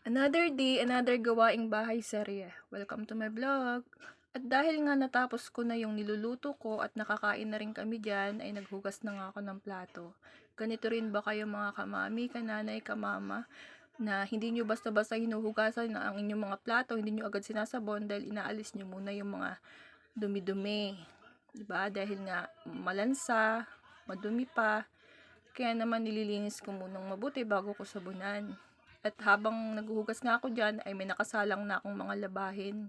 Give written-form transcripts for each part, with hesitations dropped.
Another day, another gawaing bahay serye. Welcome to my vlog. At dahil nga natapos ko na yung niluluto ko at nakakain na rin kami dyan, ay naghugas na nga ako ng plato. Ganito rin ba kayo mga kamami, kananay, kamama, na hindi nyo basta-basta hinuhugasan na ang inyong mga plato, hindi nyo agad sinasabon dahil inaalis nyo muna yung mga dumi-dumi. Diba? Dahil nga malansa, madumi pa, kaya naman nililinis ko munang mabuti bago ko sabunan. At habang naghuhugas nga ako dyan, ay may nakasalang na akong mga labahin.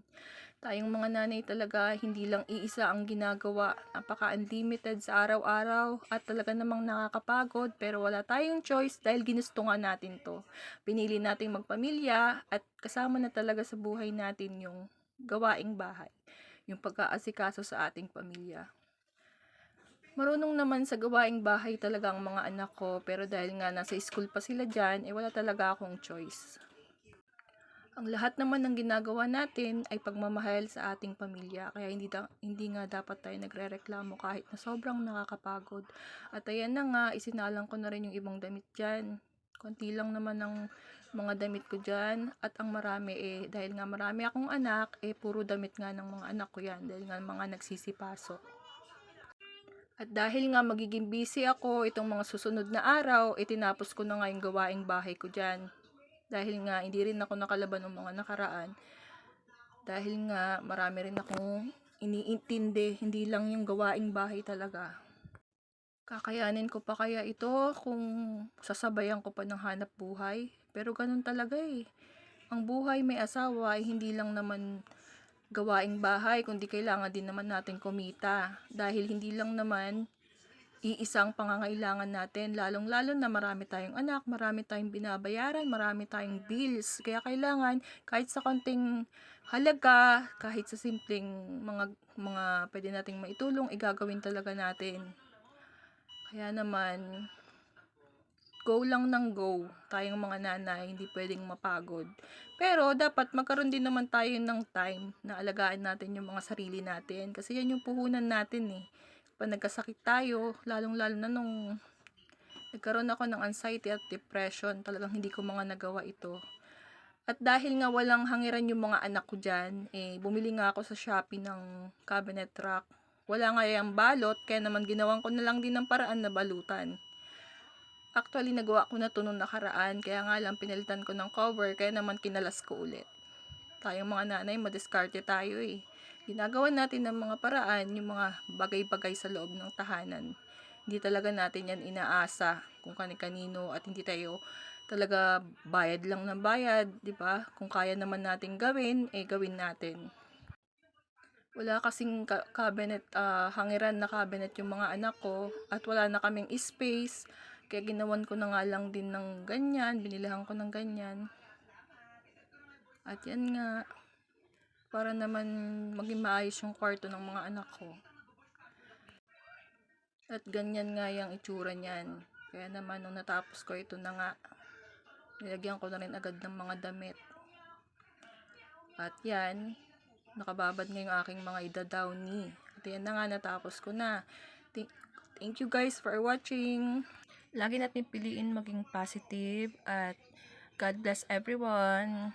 Tayong mga nanay talaga, hindi lang iisa ang ginagawa. Napaka-unlimited sa araw-araw at talaga namang nakakapagod. Pero wala tayong choice dahil ginusto nga natin to. Pinili nating magpamilya at kasama na talaga sa buhay natin yung gawaing bahay. Yung pag-aasikaso sa ating pamilya. Marunong naman sa gawaing bahay talaga ang mga anak ko, pero dahil nga nasa school pa sila dyan, wala talaga akong choice. Ang lahat naman ng ginagawa natin ay pagmamahal sa ating pamilya, kaya hindi nga dapat tayo nagrereklamo kahit na sobrang nakakapagod. At ayan na nga, isinalang ko na rin yung ibang damit dyan. Konti lang naman ang mga damit ko dyan, at ang marami dahil nga marami akong anak, puro damit nga ng mga anak ko yan, dahil nga mga nagsisipasok. At dahil nga magiging busy ako itong mga susunod na araw, tinapos ko na nga yung gawaing bahay ko dyan. Dahil nga hindi rin ako nakalaban ng mga nakaraan. Dahil nga marami rin akong iniintindi, hindi lang yung gawaing bahay talaga. Kakayanin ko pa kaya ito kung sasabayan ko pa ng hanap buhay? Pero ganun talaga eh. Ang buhay may asawa ay hindi lang naman gawaing bahay, kundi kailangan din naman natin kumita. Dahil hindi lang naman iisang pangangailangan natin, lalong-lalo na marami tayong anak, marami tayong binabayaran, marami tayong bills. Kaya kailangan kahit sa konting halaga, kahit sa simpleng mga pwede nating maitulong, igagawin talaga natin. Kaya naman, go lang ng go. Tayong mga nanay, hindi pwedeng mapagod. Pero dapat magkaroon din naman tayo ng time na alagaan natin yung mga sarili natin. Kasi yan yung puhunan natin eh. Kapag nagkasakit tayo, lalong-lalo na nung nagkaroon ako ng anxiety at depression, talagang hindi ko mga nagawa ito. At dahil nga walang hangiran yung mga anak ko dyan, bumili nga ako sa Shopee ng cabinet rack. Wala nga yung balot, kaya naman ginawan ko na lang din ng paraan na balutan. Actually, nagawa ko na ito nung nakaraan, kaya nga lang pinalitan ko ng cover, kaya naman kinalas ko ulit. Tayong mga nanay, madiskarte tayo eh. Ginagawa natin ng mga paraan, yung mga bagay-bagay sa loob ng tahanan. Hindi talaga natin yan inaasa kung kani-kanino at hindi tayo talaga bayad lang ng bayad, di ba? Kung kaya naman natin gawin, gawin natin. Wala kasing cabinet, hangiran na cabinet yung mga anak ko at wala na kaming space. Kaya ginawan ko na nga lang din ng ganyan, binilihan ko ng ganyan. At yan nga, para naman maging maayos yung kwarto ng mga anak ko. At ganyan nga yung itsura niyan. Kaya naman nung natapos ko ito na nga, nilagyan ko na rin agad ng mga damit. At yan, nakababad nga yung aking mga idadowny. At yan na nga, natapos ko na. Thank you guys for watching. Lagi natin piliin maging positive at God bless everyone.